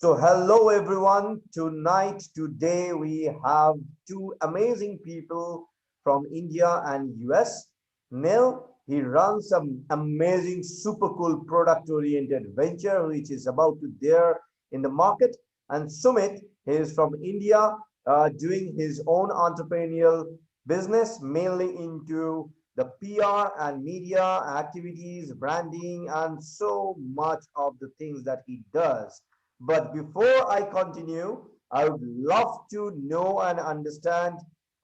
So hello everyone. Today we have two amazing people from India and US. Neil, he runs some amazing super cool product oriented venture which is about to there in the market. And Sumit, he is from India, doing his own entrepreneurial business mainly into the PR and media activities, branding, and so much of the things that he does. But before I continue, I would love to know and understand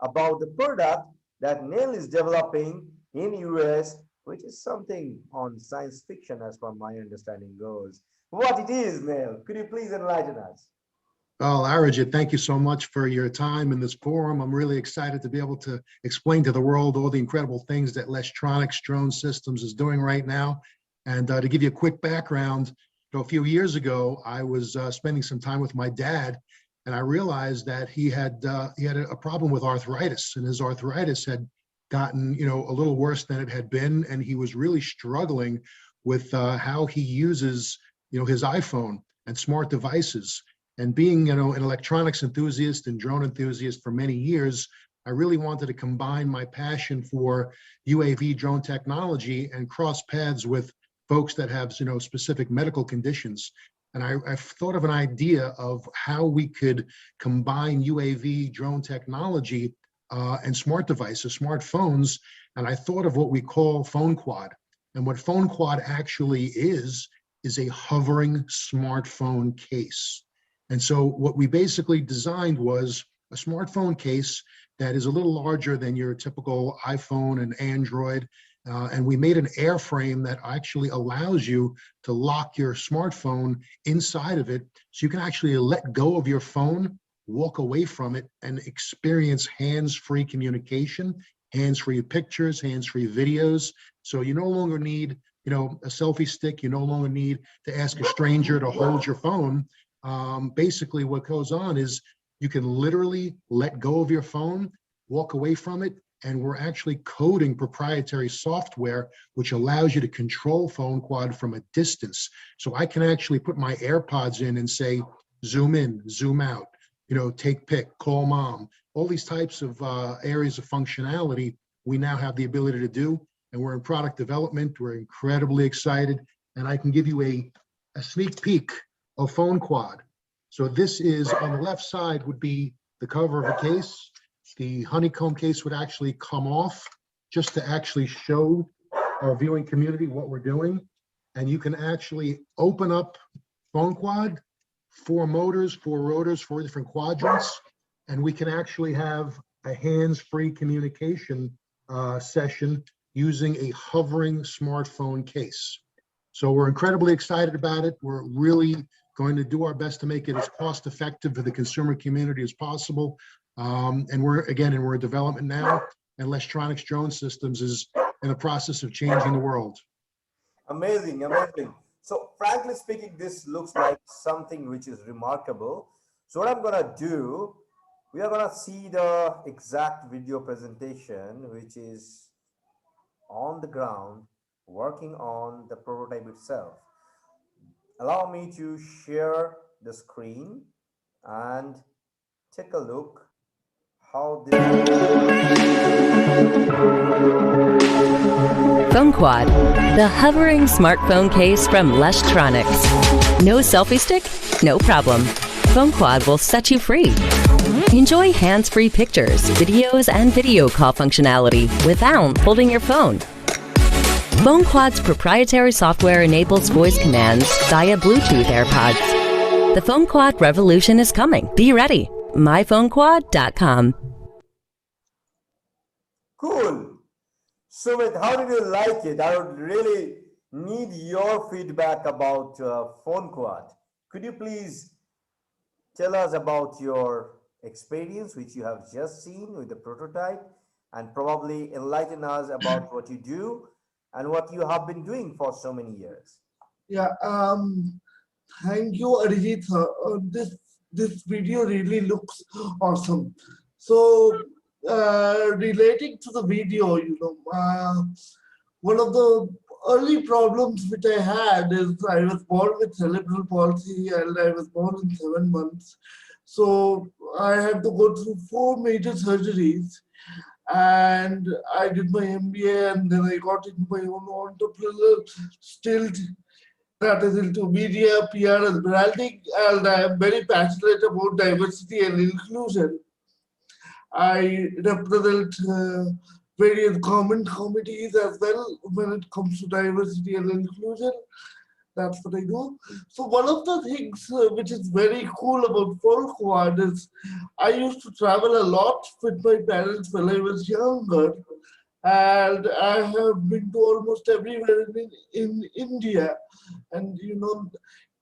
about the product that Neil is developing in US, which is something on science fiction as far my understanding goes. What it is, Neil? Could you please enlighten us? Well, Arijit, thank you so much for your time in this forum. I'm really excited to be able to explain to the world all the incredible things that Lestronics Drone Systems is doing right now. And to give you a quick background, a few years ago, I was spending some time with my dad, and I realized that he had a problem with arthritis, and his arthritis had gotten a little worse than it had been, and he was really struggling with how he uses his iPhone and smart devices. And being, an electronics enthusiast and drone enthusiast for many years, I really wanted to combine my passion for UAV drone technology and cross paths with folks that have, specific medical conditions. And I thought of an idea of how we could combine UAV drone technology and smart devices, smartphones. And I thought of what we call PhoneQuad. And what PhoneQuad actually is a hovering smartphone case. And so what we basically designed was a smartphone case that is a little larger than your typical iPhone and Android. And we made an airframe that actually allows you to lock your smartphone inside of it. So you can actually let go of your phone, walk away from it, and experience hands-free communication, hands-free pictures, hands-free videos. So you no longer need, a selfie stick. You no longer need to ask a stranger to hold your phone. Basically what goes on is you can literally let go of your phone, walk away from it, and we're actually coding proprietary software which allows you to control PhoneQuad from a distance. So I can actually put my AirPods in and say, zoom in, zoom out, take pic, call mom, all these types of areas of functionality we now have the ability to do. And we're in product development. We're incredibly excited. And I can give you a sneak peek of PhoneQuad. So this is on the left side would be the cover of the case. The honeycomb case would actually come off just to actually show our viewing community what we're doing. And you can actually open up PhoneQuad, 4 motors, 4 rotors, 4 different quadrants, and we can actually have a hands-free communication session using a hovering smartphone case. So we're incredibly excited about it. We're really going to do our best to make it as cost effective for the consumer community as possible. And we're in development now, and Lestronics Drone Systems is in the process of changing the world. Amazing, amazing. So frankly speaking, this looks like something which is remarkable. So what I'm gonna do, we are gonna see the exact video presentation, which is on the ground, working on the prototype itself. Allow me to share the screen and take a look how this PhoneQuad, the hovering smartphone case from Lestronics. No selfie stick? No problem. PhoneQuad will set you free. Enjoy hands-free pictures, videos, and video call functionality without holding your phone. PhoneQuad's proprietary software enables voice commands via Bluetooth AirPods. The PhoneQuad revolution is coming. Be ready. myphonequad.com. Cool. Sumit, how did you like it? I would really need your feedback about PhoneQuad. Could you please tell us about your experience, which you have just seen with the prototype, and probably enlighten us about what you do and what you have been doing for so many years? Yeah, thank you, Arijit. This video really looks awesome. So, relating to the video, one of the early problems which I had is I was born with cerebral palsy and I was born in 7 months. So I had to go through 4 major surgeries, and I did my MBA, and then I got into my own entrepreneurial stilt, that is into media, PR, and branding, and I am very passionate about diversity and inclusion. I represent various government committees as well when it comes to diversity and inclusion. That's what I do. So one of the things which is very cool about FoldQuad is I used to travel a lot with my parents when I was younger, and I have been to almost everywhere in India. And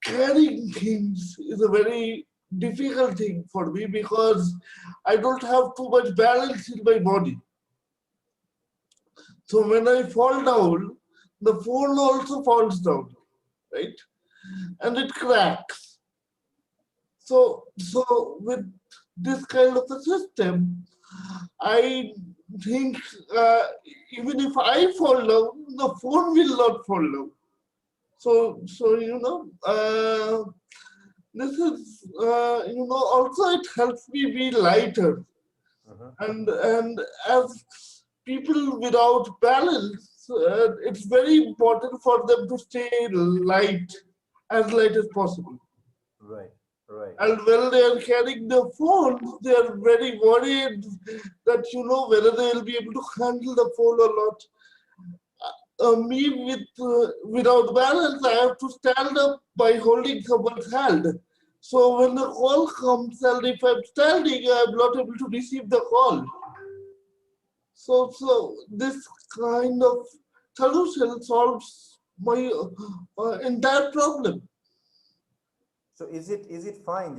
carrying things is a very difficult thing for me because I don't have too much balance in my body. So when I fall down, the phone also falls down, right? And it cracks. So with this kind of a system, I think even if I fall down, the phone will not fall down. So this is also it helps me be lighter, Mhm. and as people without balance, it's very important for them to stay as light as possible. Right, right. And when they are carrying the phones, they are very worried that whether they will be able to handle the phone or not. Me without balance, I have to stand up by holding someone's hand. So when the call comes, and if I'm standing, I'm not able to receive the call. So this kind of solution solves my entire problem. So is it fine?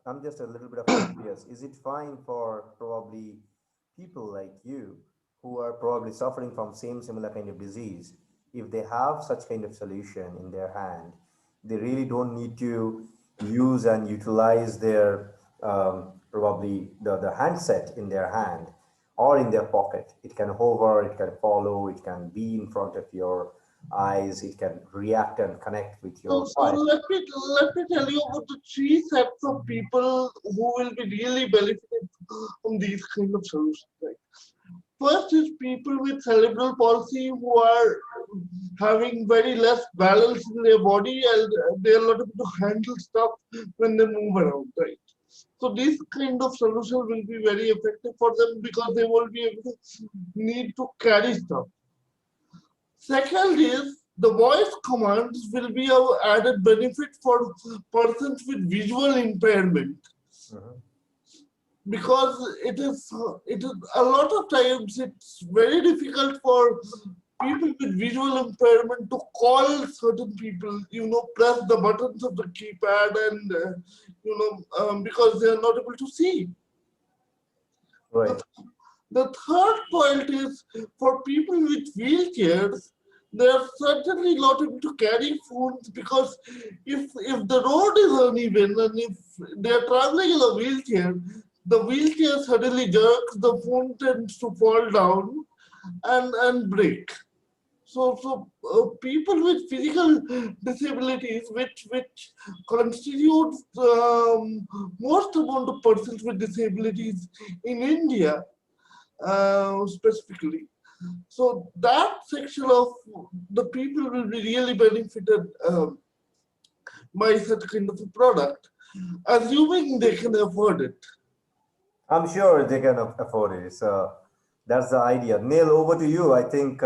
I'm just a little bit of curious. Is it fine for probably people like you who are probably suffering from same similar kind of disease, if they have such kind of solution in their hand, they really don't need to use and utilize their probably the handset in their hand or in their pocket. It can hover, it can follow, it can be in front of your eyes, it can react and connect with So, your so file. let me tell you about the 3 sets of people who will be really benefiting from these kind of solutions. Right? First is people with cerebral palsy who are having very less balance in their body, and they are not able to handle stuff when they move around. Right. So this kind of solution will be very effective for them because they won't be able to need to carry stuff. Second is the voice commands will be an added benefit for persons with visual impairment Mhm. because it is a lot of times it's very difficult for people with visual impairment to call certain people, press the buttons of the keypad and because they are not able to see. Right. The, the third point is for people with wheelchairs, they are certainly not able to carry phones because if the road is uneven and if they are traveling in a wheelchair, the wheelchair suddenly jerks, the phone tends to fall down and break. So people with physical disabilities, which constitutes most amount of persons with disabilities in India, specifically. So that section of the people will be really benefited by such kind of a product, assuming they can afford it. I'm sure they can afford it. So that's the idea. Neil, over to you. I think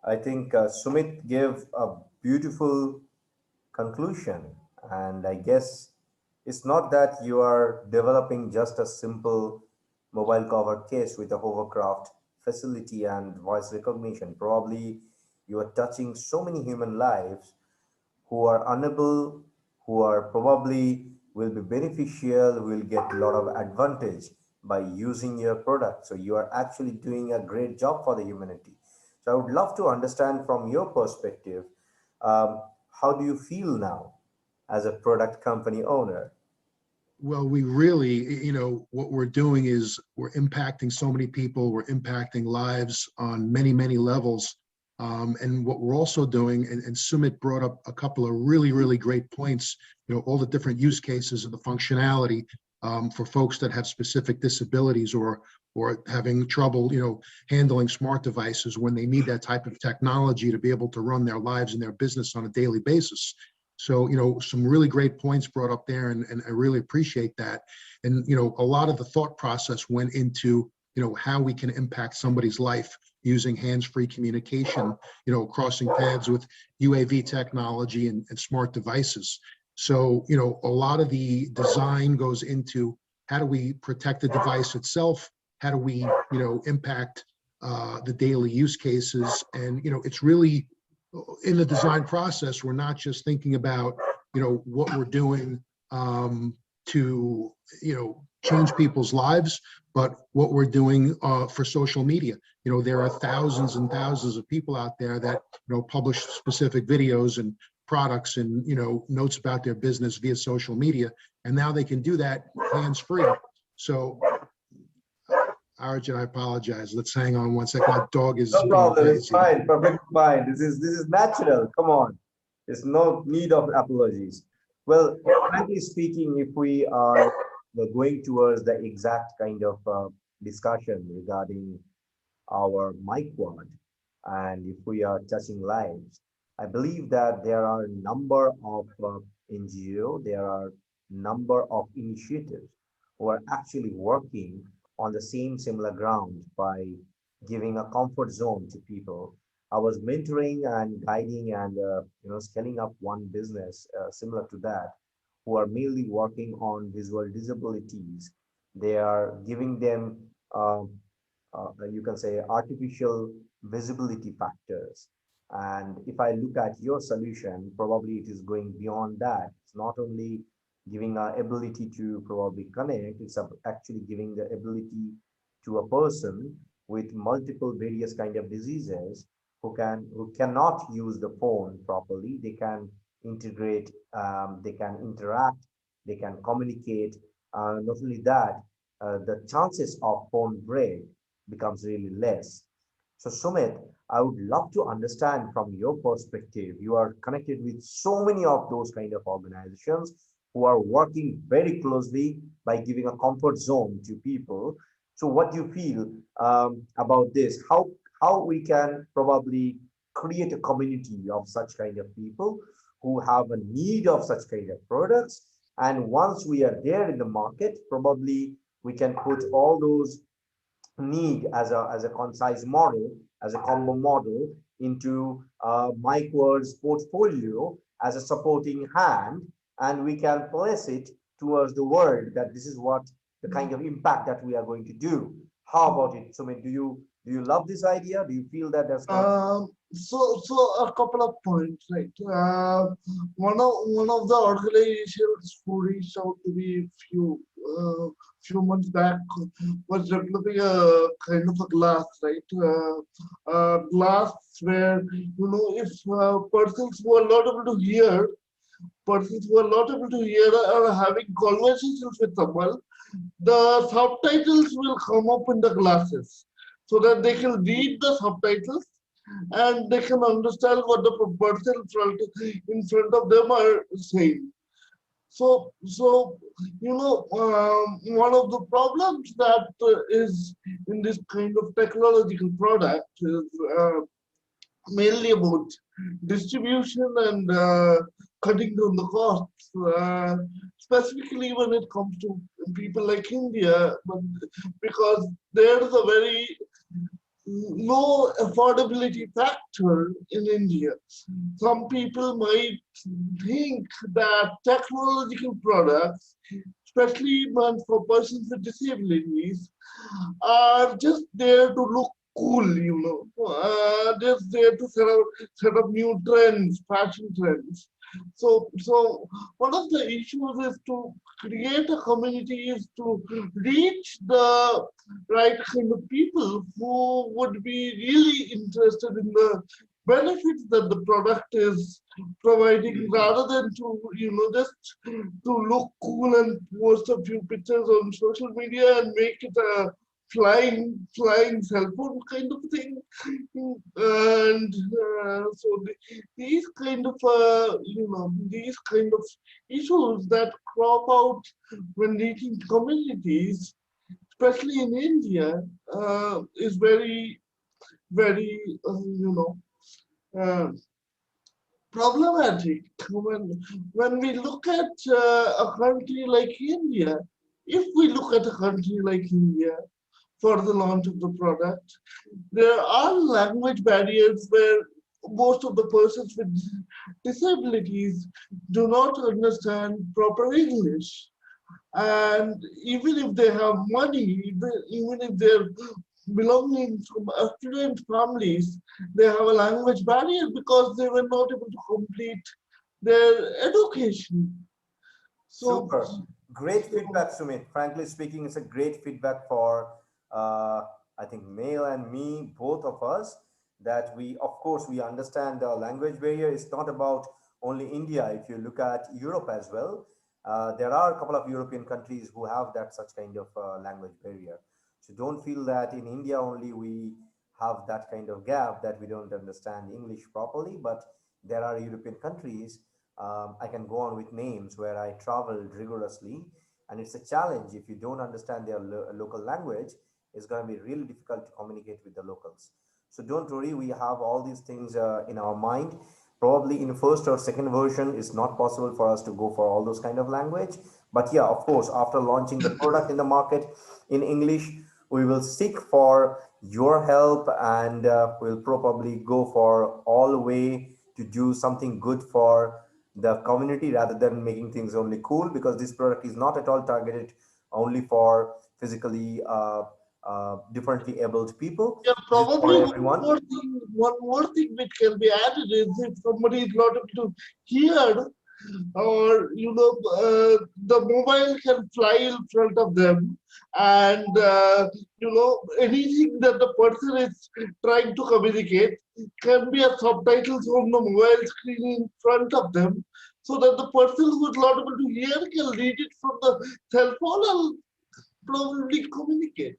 Sumit gave a beautiful conclusion, and I guess it's not that you are developing just a simple mobile cover case with a hovercraft facility and voice recognition. Probably you are touching so many human lives who are unable, who are probably will be beneficial, will get a lot of advantage by using your product. So you are actually doing a great job for the humanity. So I would love to understand from your perspective, how do you feel now as a product company owner? Well, we really, what we're doing is we're impacting so many people, we're impacting lives on many, many levels. And what we're also doing, and Sumit brought up a couple of really great points, all the different use cases and the functionality for folks that have specific disabilities or having trouble, handling smart devices when they need that type of technology to be able to run their lives and their business on a daily basis. So, some really great points brought up there, and I really appreciate that. And, a lot of the thought process went into, how we can impact somebody's life using hands-free communication, crossing paths with UAV technology and smart devices. So, a lot of the design goes into how do we protect the device itself? How do we, impact the daily use cases? And, it's really in the design process, we're not just thinking about, what we're doing to, change people's lives, but what we're doing for social media. There are thousands and thousands of people out there that, publish specific videos and products and, notes about their business via social media. And now they can do that hands-free. So, Arjun, I apologize. Let's hang on one second. My dog is No problem. It's crazy. fine. Perfect fine. This is natural. Come on. There's no need of apologies. Well, frankly speaking, if we are going towards the exact kind of discussion regarding our PhoneQuad, and if we are touching lives, I believe that there are a number of NGO, there are number of initiatives who are actually working on the same similar ground by giving a comfort zone to people. I was mentoring and guiding and scaling up one business similar to that, who are mainly working on visual disabilities. They are giving them you can say artificial visibility factors. And if I look at your solution, probably it is going beyond that. It's not only giving our ability to probably connect, it's actually giving the ability to a person with multiple various kind of diseases who cannot use the phone properly. They can integrate, they can interact, they can communicate. Not only that, the chances of phone break becomes really less. So Sumit, I would love to understand from your perspective. You are connected with so many of those kind of organizations who are working very closely by giving a comfort zone to people. So what do you feel about this? How we can probably create a community of such kind of people who have a need of such kind of products. And once we are there in the market, probably we can put all those need as a concise model, as a combo model into PhoneQuad's portfolio as a supporting hand, and we can place it towards the world that this is what the kind of impact that we are going to do. How about it, Sumit? Do you love this idea? Do you feel that that's not? So a couple of points, right? One of the organizations who reached out to me few months back was developing a kind of a glass, right? Glass where if persons who are not able to hear, are having conversations with someone, the subtitles will come up in the glasses so that they can read the subtitles and they can understand what the person in front of them are saying. So one of the problems that is in this kind of technological product is mainly about distribution and cutting down the costs, specifically when it comes to people like India, but because there is a very low affordability factor in India. Some people might think that technological products, especially ones for persons with disabilities, are just there to look cool, just there to set up new trends, fashion trends. So one of the issues is to create a community, is to reach the right kind of people who would be really interested in the benefits that the product is providing, rather than to just to look cool and post a few pictures on social media and make it a flying cell phone kind of thing, and these kind of these kind of issues that crop out when reaching communities, especially in India, is very uh, problematic. When we look at a country like India, if we look at a country like India for the launch of the product, there are language barriers where most of the persons with disabilities do not understand proper English. And even if they have money, even if they're belonging from affluent families, they have a language barrier because they were not able to complete their education. So, Super. Great so feedback, Sumit. Frankly speaking, it's a great feedback for, uh, I think, Neil and me, both of us, that we, of course, we understand the language barrier. It's not about only India. If you look at Europe as well, there are a couple of European countries who have that such kind of language barrier. So don't feel that in India only we have that kind of gap that we don't understand English properly, but there are European countries. I can go on with names where I traveled rigorously, and it's a challenge. If you don't understand their local language, it's going to be really difficult to communicate with the locals. So don't worry, we have all these things in our mind. Probably in first or second version, it's not possible for us to go for all those kind of language. But yeah, of course, after launching the product in the market in English, we will seek for your help, and we'll probably go for all the way to do something good for the community rather than making things only cool, because this product is not at all targeted only for physically differently abled people. yeah, This is for probably everyone. one more thing which can be added is if somebody is not able to hear, or the mobile can fly in front of them, and anything that the person is trying to communicate can be a subtitles on the mobile screen in front of them, so that the person who is not able to hear can read it from the cell phone and probably communicate.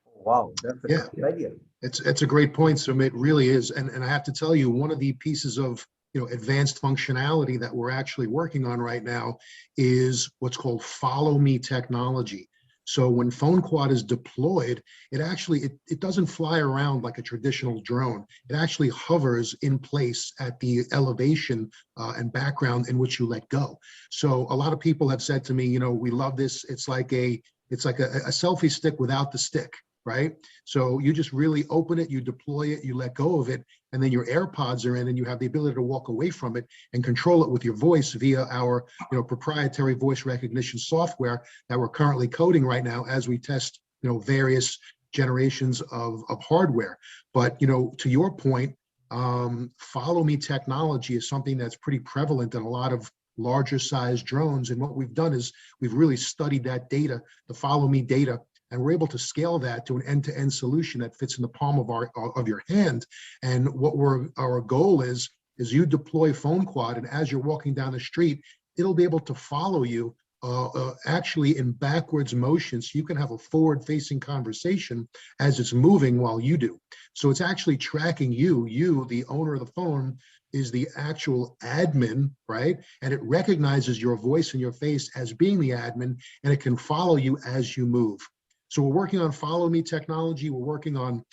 Wow, that's a Yeah, great idea. it's a great point, Sumit. It really is. And I have to tell you, one of the pieces of advanced functionality that we're actually working on right now is what's called follow me technology. So when PhoneQuad is deployed, it doesn't fly around like a traditional drone. It actually hovers in place at the elevation and background in which you let go. So a lot of people have said to me, we love this. It's like a selfie stick without the stick, right? So you just really open it, you deploy it, you let go of it, and then your AirPods are in, and you have the ability to walk away from it and control it with your voice via our proprietary voice recognition software that we're currently coding right now as we test various generations of hardware. But to your point, follow me technology is something that's pretty prevalent in a lot of larger size drones. And what we've done is we've really studied that data, the follow me data, and we're able to scale that to an end-to-end solution that fits in the palm of your hand. And what our goal is you deploy PhoneQuad, and as you're walking down the street, it'll be able to follow you actually in backwards motion, so you can have a forward-facing conversation as it's moving while you do. So it's actually tracking you, the owner of the phone, is the actual admin, right? And it recognizes your voice and your face as being the admin, and it can follow you as you move. So we're working on follow me technology. We're working on,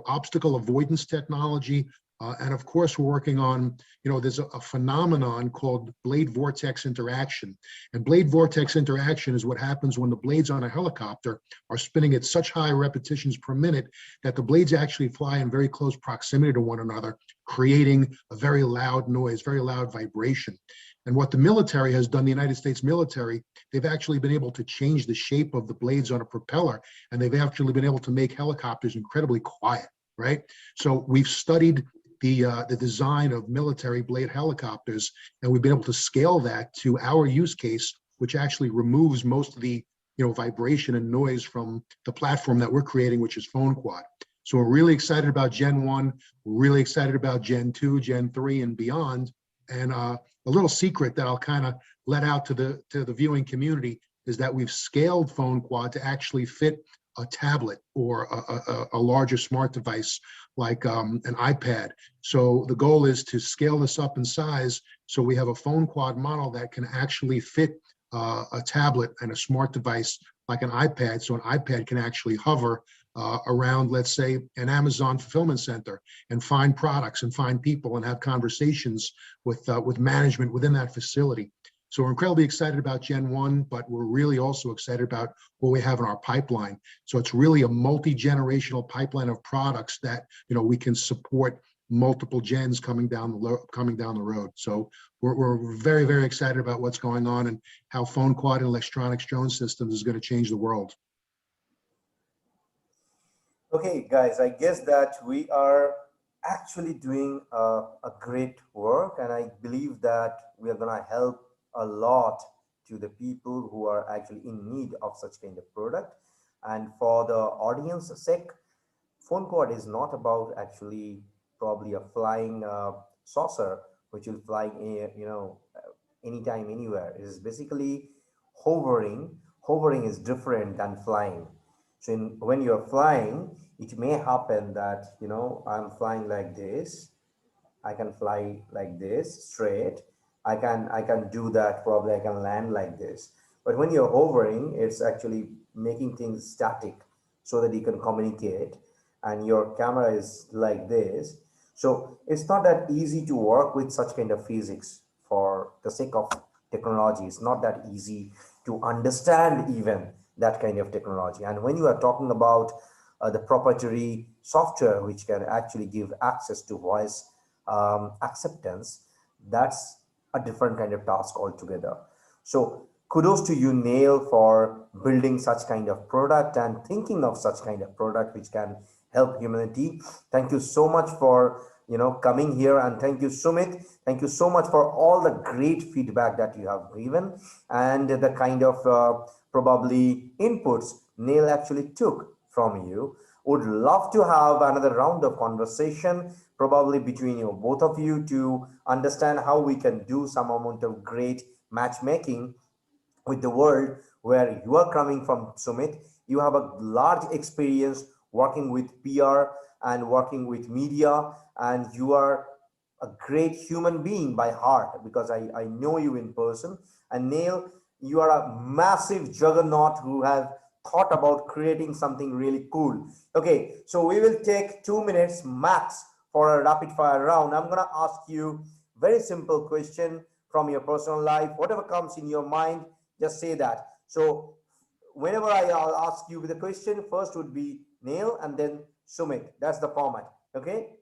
obstacle avoidance technology. And of course, we're working on, there's a phenomenon called blade vortex interaction. And blade vortex interaction is what happens when the blades on a helicopter are spinning at such high repetitions per minute that the blades actually fly in very close proximity to one another, creating a very loud noise, very loud vibration. And what the military has done, the United States military, they've actually been able to change the shape of the blades on a propeller, and they've actually been able to make helicopters incredibly quiet, right? So we've studied the design of military blade helicopters, and we've been able to scale that to our use case, which actually removes most of the vibration and noise from the platform that we're creating, which is PhoneQuad. So we're really excited about Gen 1, we're really excited about Gen 2, Gen 3, and beyond. And a little secret that I'll kind of let out to the viewing community is that we've scaled PhoneQuad to actually fit a tablet or a larger smart device like an iPad. So the goal is to scale this up in size so we have a PhoneQuad model that can actually fit a tablet and a smart device like an iPad. So an iPad can actually hover around, let's say, an Amazon fulfillment center and find products and find people and have conversations with management within that facility. So we're incredibly excited about Gen 1, but we're really also excited about what we have in our pipeline. So it's really a multi-generational pipeline of products that, you know, we can support multiple gens coming down the road. So we're very, very excited about what's going on and how PhoneQuad and electronics drone systems is going to change the world. Okay, guys, I guess that we are actually doing a great work, and I believe that we are going to help a lot to the people who are actually in need of such kind of product. And for the audience sake, PhoneQuad is not about actually probably a flying saucer which will fly, anytime, anywhere. It is basically hovering. Hovering is different than flying. So when you're flying, it may happen that, I'm flying like this. I can fly like this straight. I can do that. Probably I can land like this. But when you're hovering, it's actually making things static so that you can communicate. And your camera is like this. So it's not that easy to work with such kind of physics for the sake of technology. It's not that easy to understand even that kind of technology. And when you are talking about the proprietary software which can actually give access to voice acceptance, that's a different kind of task altogether. So kudos to you, Neil, for building such kind of product and thinking of such kind of product which can help humanity. Thank you so much for coming here, and thank you, Sumit. Thank you so much for all the great feedback that you have given and the kind of probably inputs Neil actually took from you. Would love to have another round of conversation, probably between you, both of you, to understand how we can do some amount of great matchmaking with the world where you are coming from, Sumit. You have a large experience working with PR and working with media, and you are a great human being by heart because I know you in person. And Neil, you are a massive juggernaut who have thought about creating something really cool. Okay, so we will take 2 minutes max for a rapid fire round. I'm gonna ask you very simple question from your personal life. Whatever comes in your mind, just say that. So whenever I'll ask you the question, first would be Neil and then Sumit. That's the format. Okay.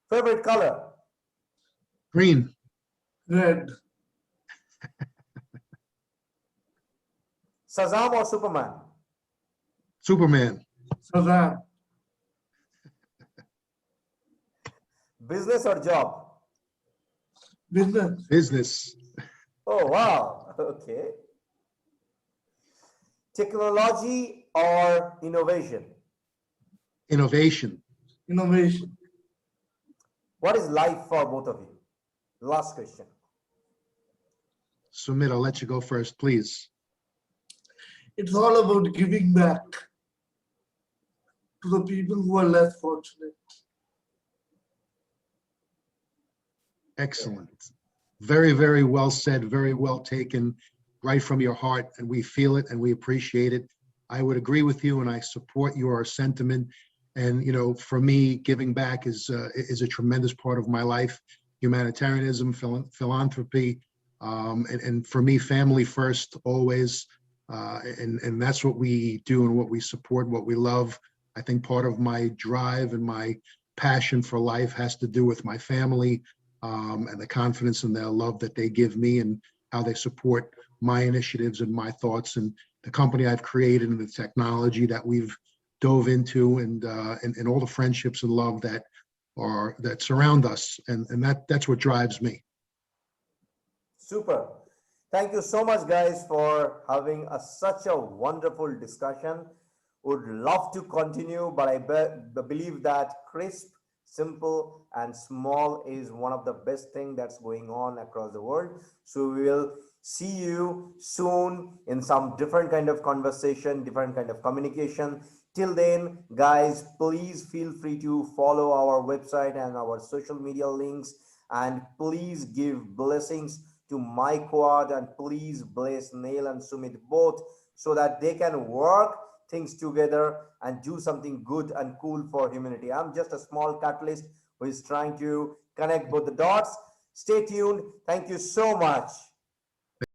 Favorite color? Green. Red. Shazam or Superman? Superman. Shazam. Business or job? Business. Business. Oh, wow. Okay. Technology or innovation? Innovation. Innovation. What is life for both of you? Last question. Sumit, I'll let you go first, please. It's all about giving back to the people who are less fortunate. Excellent. Very, very well said, very well taken, right from your heart, and we feel it and we appreciate it. I would agree with you and I support your sentiment. And, for me, giving back is a tremendous part of my life. Humanitarianism, philanthropy, and for me, family first, always. And that's what we do and what we support, what we love. I think part of my drive and my passion for life has to do with my family and the confidence and the love that they give me and how they support my initiatives and my thoughts and the company I've created and the technology that we've dove into and all the friendships and love that surround us. And that's what drives me. Super. Thank you so much, guys, for having such a wonderful discussion. Would love to continue, but I believe that crisp, simple, and small is one of the best things that's going on across the world. So we will see you soon in some different kind of conversation, different kind of communication. Till then, guys, please feel free to follow our website and our social media links. And please give blessings to my quad, and please bless Neil and Sumit both so that they can work things together and do something good and cool for humanity. I'm just a small catalyst who is trying to connect both the dots. Stay tuned. Thank you so much.